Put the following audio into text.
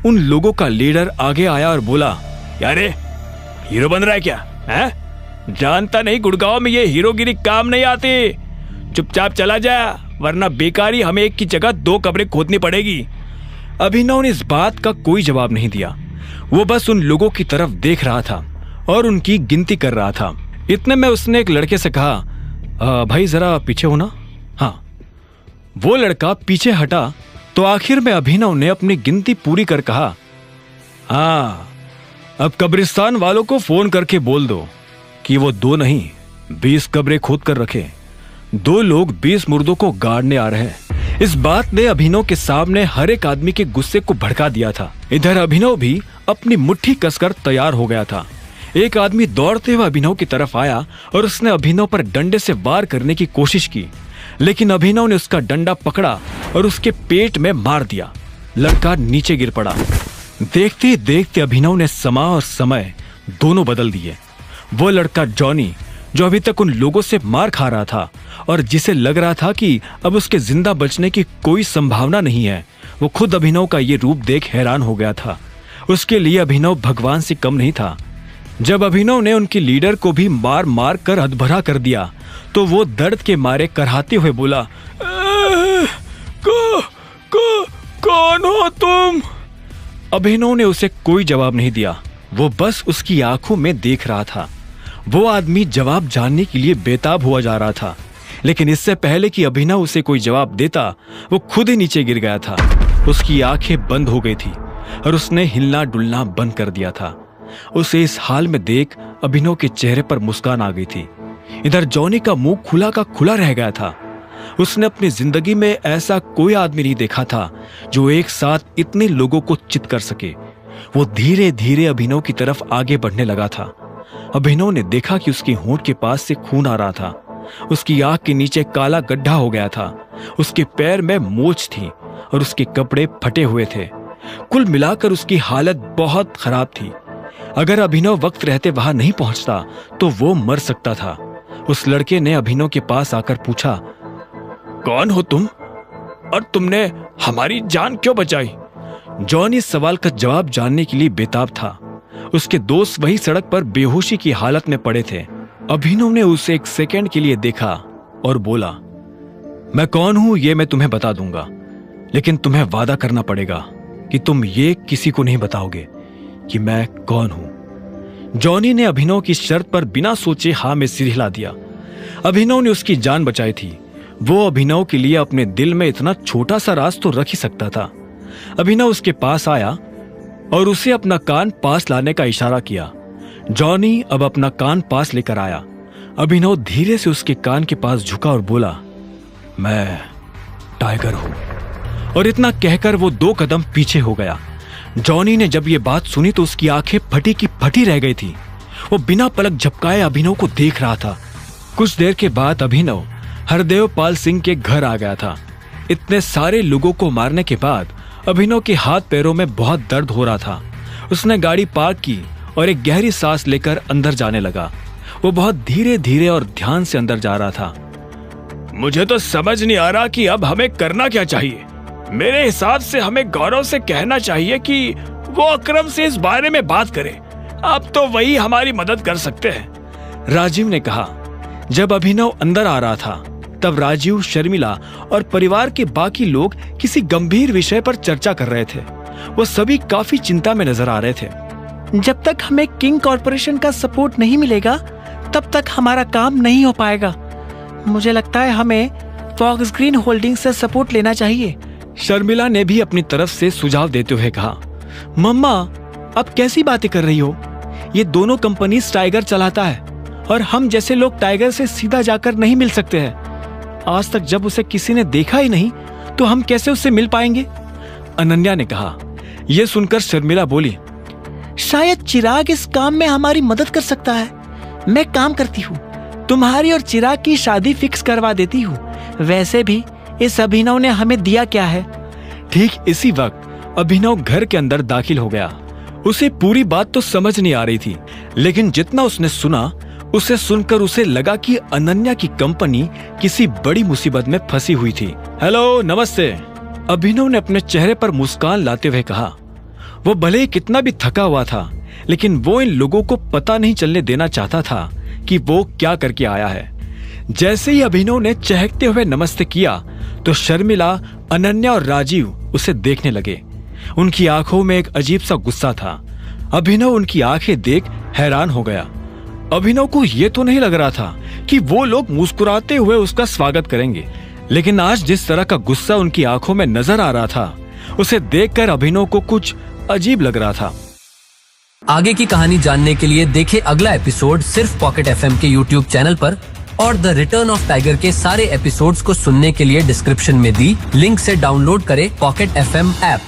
उन लोगों का लीडर आगे आया और बोला, अरे हीरो बन रहा है क्या? है जानता नहीं गुड़गांव में ये हीरोगिरी काम नहीं आती। चुपचाप चला जा, वरना बेकारी हमें एक की जगह 2 कब्रें खोदनी पड़ेगी। अभिनव ने इस बात का कोई जवाब नहीं दिया। वो बस उन लोगों की तरफ देख रहा था और उनकी गिनती कर रहा था। इतने में उसने एक लड़के से कहा, भाई जरा पीछे हो ना। हाँ, वो लड़का पीछे हटा तो आखिर में अभिनव ने अपनी गिनती पूरी कर कहा, हाँ अब कब्रिस्तान वालों को फोन करके बोल दो कि वो 2 नहीं 20 कब्रें खोद कर रखे। 2 लोग 20 मुर्दों को गाड़ने आ रहे हैं। इस बात ने अभिनव के सामने हर एक आदमी के गुस्से को भड़का दिया था। इधर अभिनव भी अपनी मुट्ठी कसकर तैयार हो गया था। एक आदमी दौड़ते हुए अभिनव की तरफ आया और उसने अभिनव पर डंडे से वार करने की कोशिश की, लेकिन अभिनव ने उसका डंडा पकड़ा और उसके पेट में मार दिया। लड़का नीचे गिर पड़ा। देखते ही देखते अभिनव ने समा और समय दोनों बदल दिए। वो लड़का जॉनी, जो अभी तक उन लोगों से मार खा रहा था और जिसे लग रहा था कि अब उसके जिंदा बचने की कोई संभावना नहीं है, वो खुद अभिनव का ये रूप देख हैरान हो गया था। उसके लिए अभिनव भगवान से कम नहीं था। जब अभिनव ने उनके लीडर को भी मार मार कर हदभरा कर दिया तो वो दर्द के मारे कराहते हुए बोला, कौन हो तुम? अभिनव ने उसे कोई जवाब नहीं दिया। वो बस उसकी आंखों में देख रहा था। वो आदमी जवाब जानने के लिए बेताब हुआ जा रहा था, लेकिन इससे पहले कि अभिनव उसे कोई जवाब देता, वो खुद ही नीचे गिर गया था। उसकी आंखें बंद हो गई थी और उसने हिलना डुलना बंद कर दिया था। उसे इस हाल में देख अभिनव के चेहरे पर मुस्कान आ गई थी। इधर जॉनी का मुंह खुला का खुला रह गया था। उसने अपनी जिंदगी में ऐसा कोई आदमी नहीं देखा था जो एक साथ इतने लोगों को चित कर सके। वो धीरे धीरे अभिनव की तरफ आगे बढ़ने लगा था। अभिनव ने देखा कि उसकी होंठ के पास से खून आ रहा था। उसकी आंख के नीचे काला गड्ढा हो गया था। उसके पैर में मोच थी और उसके कपड़े फटे हुए थे। कुल मिलाकर उसकी हालत बहुत खराब थी। अगर अभिनव वक्त रहते वहां नहीं पहुंचता तो वो मर सकता था। उस लड़के ने अभिनव के पास आकर पूछा, कौन हो तुम और तुमने हमारी जान क्यों बचाई? जॉनी इस सवाल का जवाब जानने के लिए बेताब था। उसके दोस्त वही सड़क पर बेहोशी की हालत में पड़े थे। अभिनव ने उसे एक सेकंड के लिए देखा और बोला, मैं कौन हूं ये मैं तुम्हें बता दूंगा, लेकिन तुम्हें वादा करना पड़ेगा कि तुम ये किसी को नहीं बताओगे कि मैं कौन हूं। जॉनी ने अभिनव की शर्त पर बिना सोचे हाँ में सिर हिला दिया। अभिनव ने उसकी जान बचाई थी। वो अभिनव के लिए अपने दिल में इतना छोटा सा राज तो रख ही सकता था। अभिनव उसके पास आया और उसे अपना कान पास लाने का इशारा किया। जॉनी अब अपना कान पास लेकर आया। अभिनव धीरे से उसके कान के पास झुका और बोला, मैं टाइगर हूं। और इतना कहकर वो 2 कदम पीछे हो गया। जॉनी ने जब ये बात सुनी तो उसकी आंखें फटी की फटी रह गई थी। वो बिना पलक झपकाए अभिनव को देख रहा था। कुछ देर के बाद अभिनव हरदेव पाल सिंह के घर आ गया था। इतने सारे लोगों को मारने के बाद अभिनव के हाथ पैरों में बहुत दर्द हो रहा था। उसने गाड़ी पार्क की और एक गहरी सांस लेकर अंदर जाने लगा। वो बहुत धीरे धीरे और ध्यान से अंदर जा रहा था। मुझे तो समझ नहीं आ रहा कि अब हमें करना क्या चाहिए। मेरे हिसाब से हमें गौरव से कहना चाहिए कि वो अकरम से इस बारे में बात करे। अब तो वही हमारी मदद कर सकते हैं, राजीव ने कहा। जब अभिनव अंदर आ रहा था तब राजीव, शर्मिला और परिवार के बाकी लोग किसी गंभीर विषय पर चर्चा कर रहे थे। वो सभी काफी चिंता में नजर आ रहे थे। जब तक हमें किंग कॉर्पोरेशन का सपोर्ट नहीं मिलेगा तब तक हमारा काम नहीं हो पाएगा। मुझे लगता है हमें फॉक्स ग्रीन होल्डिंग से सपोर्ट लेना चाहिए। शर्मिला ने भी अपनी तरफ से सुझाव देते हुए कहा, मम्मा अब कैसी बातें कर रही हो? ये दोनों कंपनी टाइगर चलाता है और हम जैसे लोग टाइगर से सीधा जाकर नहीं मिल सकते हैं। आज तक जब उसे किसी ने देखा ही नहीं तो हम कैसे उससे मिल पाएंगे? अनन्या ने कहा। यह सुनकर शर्मिला बोली, शायद चिराग इस काम में हमारी मदद कर सकता है। मैं काम करती हूँ, तुम्हारी और चिराग की शादी फिक्स करवा देती हूँ। वैसे भी इस अभिनव ने हमें दिया क्या है? ठीक इसी वक्त अभिनव घर के अंदर दाखिल हो गया। उसे पूरी बात तो समझ नहीं आ रही थी, लेकिन जितना उसने सुना उसे सुनकर उसे लगा कि अनन्या की कंपनी किसी बड़ी मुसीबत में फंसी हुई थी। हेलो, नमस्ते, अभिनव ने अपने चेहरे पर मुस्कान लाते हुए कहा। वो भले ही कितना भी थका हुआ था, लेकिन वो इन लोगों को पता नहीं चलने देना चाहता था कि वो क्या करके आया है। जैसे ही अभिनव ने चहकते हुए नमस्ते किया तो शर्मिला, अनन्या और राजीव उसे देखने लगे। उनकी आंखों में एक अजीब सा गुस्सा था। अभिनव उनकी आंखें देख हैरान हो गया। अभिनव को यह तो नहीं लग रहा था कि वो लोग मुस्कुराते हुए उसका स्वागत करेंगे, लेकिन आज जिस तरह का गुस्सा उनकी आंखों में नजर आ रहा था, उसे देखकर अभिनव को कुछ अजीब लग रहा था। आगे की कहानी जानने के लिए देखें अगला एपिसोड सिर्फ पॉकेट एफएम के यूट्यूब चैनल पर, और द रिटर्न ऑफ टाइगर के सारे एपिसोड्स को सुनने के लिए डिस्क्रिप्शन में दी लिंक से डाउनलोड करें पॉकेट एफएम ऐप।